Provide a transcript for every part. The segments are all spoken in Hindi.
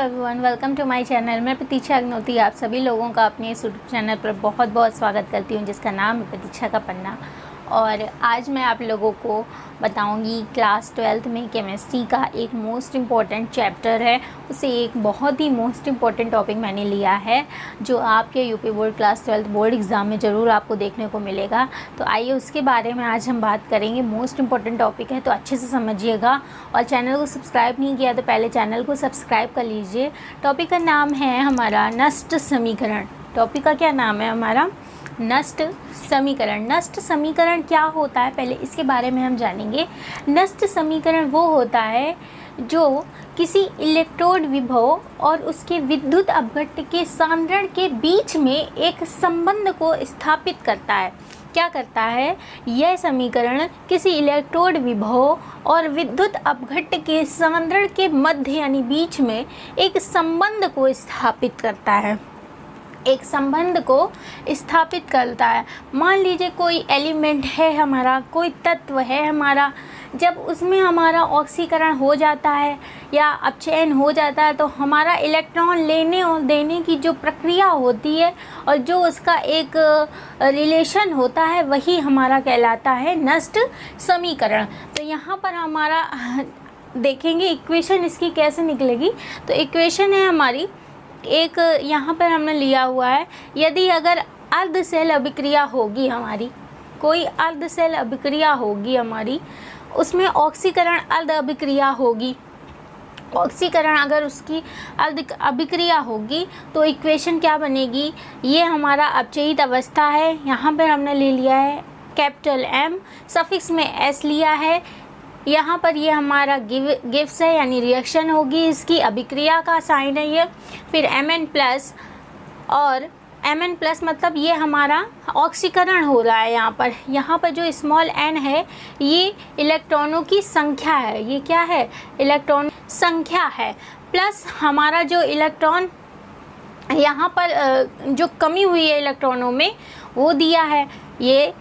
Everyone, welcome to my channel. मैं प्रतीक्षा अग्नौती आप सभी लोगों का अपने इस यूट्यूब चैनल पर बहुत बहुत स्वागत करती हूं, जिसका नाम है प्रतीक्षा का पन्ना। और आज मैं आप लोगों को बताऊंगी क्लास 12th में केमिस्ट्री का एक मोस्ट इम्पॉर्टेंट चैप्टर है, उसे एक बहुत ही मोस्ट इम्पॉर्टेंट टॉपिक मैंने लिया है जो आपके UP board class 12th board exam में ज़रूर आपको देखने को मिलेगा। तो आइए उसके बारे में आज हम बात करेंगे। मोस्ट इम्पॉर्टेंट टॉपिक है तो अच्छे से समझिएगा, और चैनल को सब्सक्राइब नहीं किया तो पहले चैनल को सब्सक्राइब कर लीजिए। टॉपिक का नाम है हमारा नष्ट समीकरण। टॉपिक का क्या नाम है हमारा? नष्ट समीकरण। नष्ट समीकरण क्या होता है, पहले इसके बारे में हम जानेंगे। नष्ट समीकरण वो होता है जो किसी इलेक्ट्रोड विभव और उसके विद्युत अपघट्य के सांद्रण के बीच में एक संबंध को स्थापित करता है। क्या करता है? यह समीकरण किसी इलेक्ट्रोड विभव और विद्युत अपघट्य के सांद्रण के मध्य यानी बीच में एक संबंध को स्थापित करता है। एक संबंध को स्थापित करता है। मान लीजिए कोई एलिमेंट है हमारा, कोई तत्व है हमारा, जब उसमें हमारा ऑक्सीकरण हो जाता है या अपचयन हो जाता है तो हमारा इलेक्ट्रॉन लेने और देने की जो प्रक्रिया होती है और जो उसका एक रिलेशन होता है वही हमारा कहलाता है नष्ट समीकरण। तो यहाँ पर हमारा देखेंगे इक्वेशन इसकी कैसे निकलेगी। तो इक्वेशन है हमारी एक, यहाँ पर हमने लिया हुआ है, यदि अगर अर्ध सेल अभिक्रिया होगी हमारी, कोई अर्ध सेल अभिक्रिया होगी हमारी, उसमें ऑक्सीकरण अर्ध अभिक्रिया होगी, ऑक्सीकरण अगर उसकी अर्ध अभिक्रिया होगी तो इक्वेशन क्या बनेगी? ये हमारा अपचयित अवस्था है। यहाँ पर हमने ले लिया है कैपिटल M, सफिक्स में S लिया है। यहाँ पर ये हमारा गिव्स है यानी रिएक्शन होगी, इसकी अभिक्रिया का साइन है ये। फिर Mn प्लस, और Mn प्लस मतलब ये हमारा ऑक्सीकरण हो रहा है। यहाँ पर जो स्मॉल n है ये इलेक्ट्रॉनों की संख्या है। ये क्या है? इलेक्ट्रॉन संख्या है। प्लस हमारा जो इलेक्ट्रॉन यहाँ पर जो कमी हुई है इलेक्ट्रॉनों में वो दिया है। ये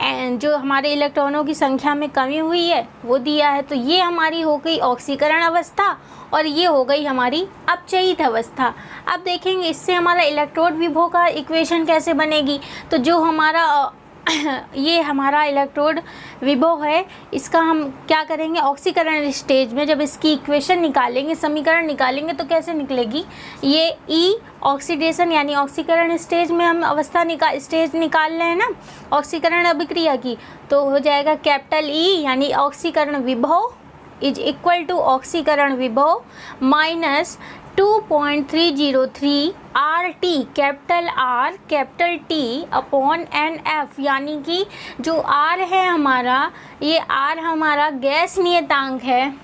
जो हमारे इलेक्ट्रॉनों की संख्या में कमी हुई है वो दिया है। तो ये हमारी हो गई ऑक्सीकरण अवस्था और ये हो गई हमारी अपचयित अवस्था। अब देखेंगे इससे हमारा इलेक्ट्रोड विभव का इक्वेशन कैसे बनेगी। तो जो हमारा ये हमारा इलेक्ट्रोड विभव है, इसका हम क्या करेंगे? ऑक्सीकरण स्टेज में जब इसकी इक्वेशन निकालेंगे, समीकरण निकालेंगे तो कैसे निकलेगी? ये ई ऑक्सीडेशन यानी ऑक्सीकरण स्टेज में हम अवस्था स्टेज निकाल रहे हैं ना ऑक्सीकरण अभिक्रिया की, तो हो जाएगा कैपिटल ई यानी ऑक्सीकरण विभव इज इक्वल टू ऑक्सीकरण विभव minus 2.303 RT capital R capital T upon NF, यानी कि जो R है हमारा, ये R हमारा गैस नियतांक है,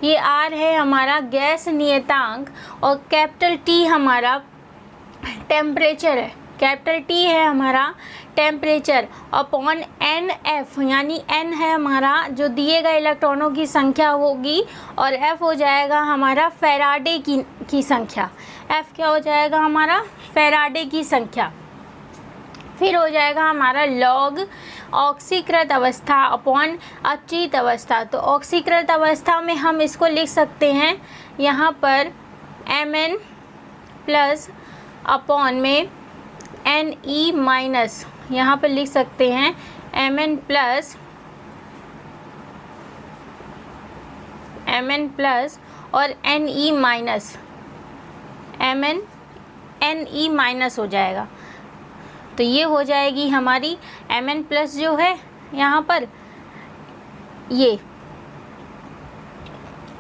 ये R है हमारा गैस नियतांक, और कैपिटल T हमारा टेम्परेचर है। कैपिटल T है हमारा टेम्परेचर अपॉन NF, यानी N है हमारा जो दिए गए इलेक्ट्रॉनों की संख्या होगी, और F हो जाएगा हमारा फैराडे की संख्या। F क्या हो जाएगा हमारा? फैराडे की संख्या। फिर हो जाएगा हमारा लॉग ऑक्सीकृत अवस्था अपॉन अपचयित अवस्था। तो ऑक्सीकृत अवस्था में हम इसको लिख सकते हैं यहाँ पर Mn प्लस अपॉन में Ne माइनस, यहाँ पर लिख सकते हैं Mn प्लस और Ne माइनस, Ne माइनस हो जाएगा। तो ये हो जाएगी हमारी Mn प्लस जो है यहाँ पर, ये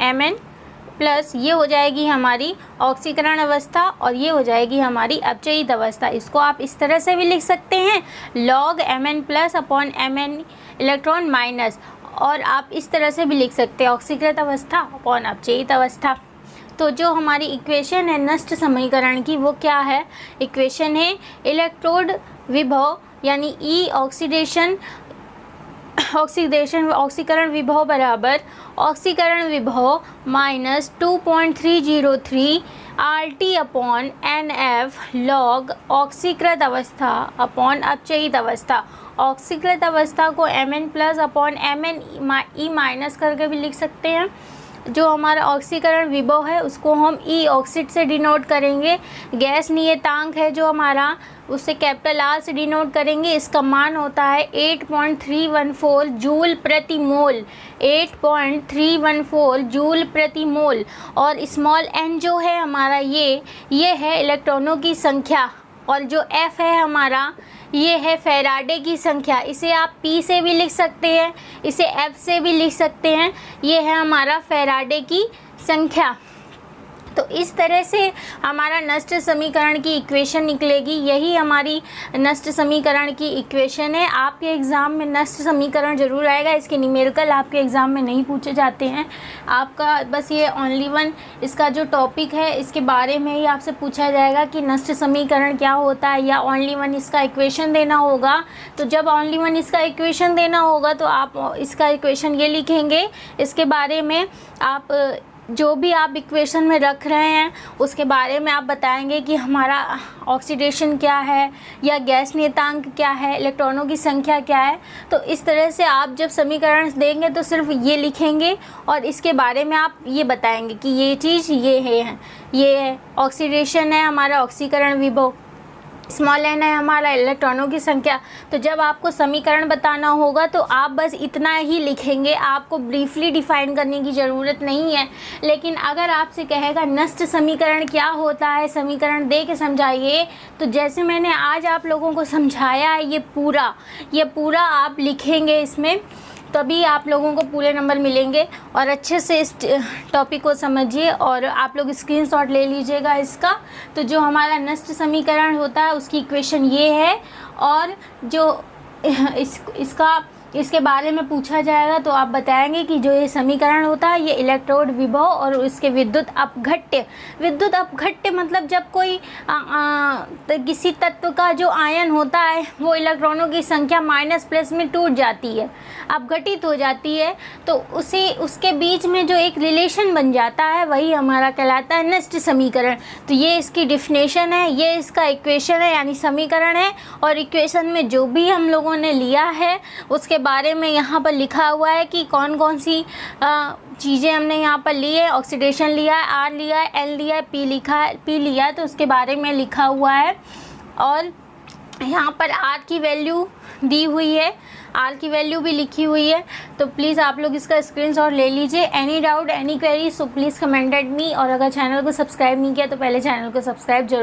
Mn प्लस ये हो जाएगी हमारी ऑक्सीकरण अवस्था, और ये हो जाएगी हमारी अपचयित अवस्था। इसको आप इस तरह से भी लिख सकते हैं log Mn plus upon Mn electron minus, और आप इस तरह से भी लिख सकते हैं ऑक्सीकृत अवस्था अपॉन अपचयित अवस्था। तो जो हमारी इक्वेशन है नष्ट समीकरण की वो क्या है? इक्वेशन है इलेक्ट्रोड विभव यानी E ऑक्सीकरण विभव बराबर ऑक्सीकरण विभव minus 2.303 RT upon NF log ऑक्सीकृत अवस्था अपॉन अपचयित अवस्था। ऑक्सीकृत अवस्था को Mn plus upon Mn e minus करके भी लिख सकते हैं, जो हमारा ऑक्सीकरण विभव है उसको हम ई ऑक्सीड से डिनोट करेंगे। गैस नियतांक है जो हमारा, उससे कैपिटल आर से डिनोट करेंगे। इसका मान होता है 8.314 जूल प्रति मोल, 8.314 जूल प्रति मोल। और स्मॉल n जो है हमारा ये है इलेक्ट्रॉनों की संख्या, और जो F है हमारा ये है फैराडे की संख्या। इसे आप P से भी लिख सकते हैं, इसे F से भी लिख सकते हैं। ये है हमारा फैराडे की संख्या। तो इस तरह से हमारा नष्ट समीकरण की इक्वेशन निकलेगी। यही हमारी नष्ट समीकरण की इक्वेशन है। आपके एग्ज़ाम में नष्ट समीकरण ज़रूर आएगा, इसके न्यूमेरिकल आपके एग्ज़ाम में नहीं पूछे जाते हैं। आपका बस ये ओनली वन इसका जो टॉपिक है इसके बारे में ही आपसे पूछा जाएगा कि नष्ट समीकरण क्या होता है, या ओनली वन इसका इक्वेशन देना होगा। तो जब ओनली वन इसका इक्वेशन देना होगा तो आप इसका इक्वेशन ये लिखेंगे। इसके बारे में आप जो भी आप इक्वेशन में रख रहे हैं उसके बारे में आप बताएंगे कि हमारा ऑक्सीडेशन क्या है, या गैस नियतांक क्या है, इलेक्ट्रॉनों की संख्या क्या है। तो इस तरह से आप जब समीकरण देंगे तो सिर्फ ये लिखेंगे और इसके बारे में आप ये बताएंगे कि ये चीज़ ये है ऑक्सीडेशन है हमारा ऑक्सीकरण विभव, स्मॉल n है हमारा इलेक्ट्रॉनों की संख्या। तो जब आपको समीकरण बताना होगा तो आप बस इतना ही लिखेंगे, आपको ब्रीफली डिफाइन करने की ज़रूरत नहीं है। लेकिन अगर आपसे कहेगा नष्ट समीकरण क्या होता है, समीकरण दे के समझाइए, तो जैसे मैंने आज आप लोगों को समझाया है ये पूरा आप लिखेंगे इसमें, तभी आप लोगों को पूरे नंबर मिलेंगे। और अच्छे से इस टॉपिक को समझिए और आप लोग स्क्रीनशॉट ले लीजिएगा इसका। तो जो हमारा नष्ट समीकरण होता है उसकी इक्वेशन ये है, और जो इसके बारे में पूछा जाएगा तो आप बताएंगे कि जो ये समीकरण होता है ये इलेक्ट्रोड विभव और उसके विद्युत अपघट्य मतलब जब कोई किसी तत्व का जो आयन होता है वो इलेक्ट्रॉनों की संख्या माइनस प्लस में टूट जाती है, अपघटित हो जाती है, तो उसके बीच में जो एक रिलेशन बन जाता है वही हमारा कहलाता है नष्ट समीकरण। तो ये इसकी डिफिनेशन है, ये इसका इक्वेशन है यानी समीकरण है। और इक्वेशन में जो भी हम लोगों ने लिया है उसके बारे में यहाँ पर लिखा हुआ है कि कौन कौन सी चीज़ें हमने यहाँ पर ली है। ऑक्सीडेशन लिया है, आर लिया है, एल लिया है, पी लिया है, तो उसके बारे में लिखा हुआ है। और यहाँ पर आर की वैल्यू दी हुई है, आर की वैल्यू भी लिखी हुई है। तो प्लीज़ आप लोग इसका स्क्रीनशॉट ले लीजिए। Any doubt any query so please comment at me. और अगर चैनल को सब्सक्राइब नहीं किया तो पहले चैनल को सब्सक्राइब जरूर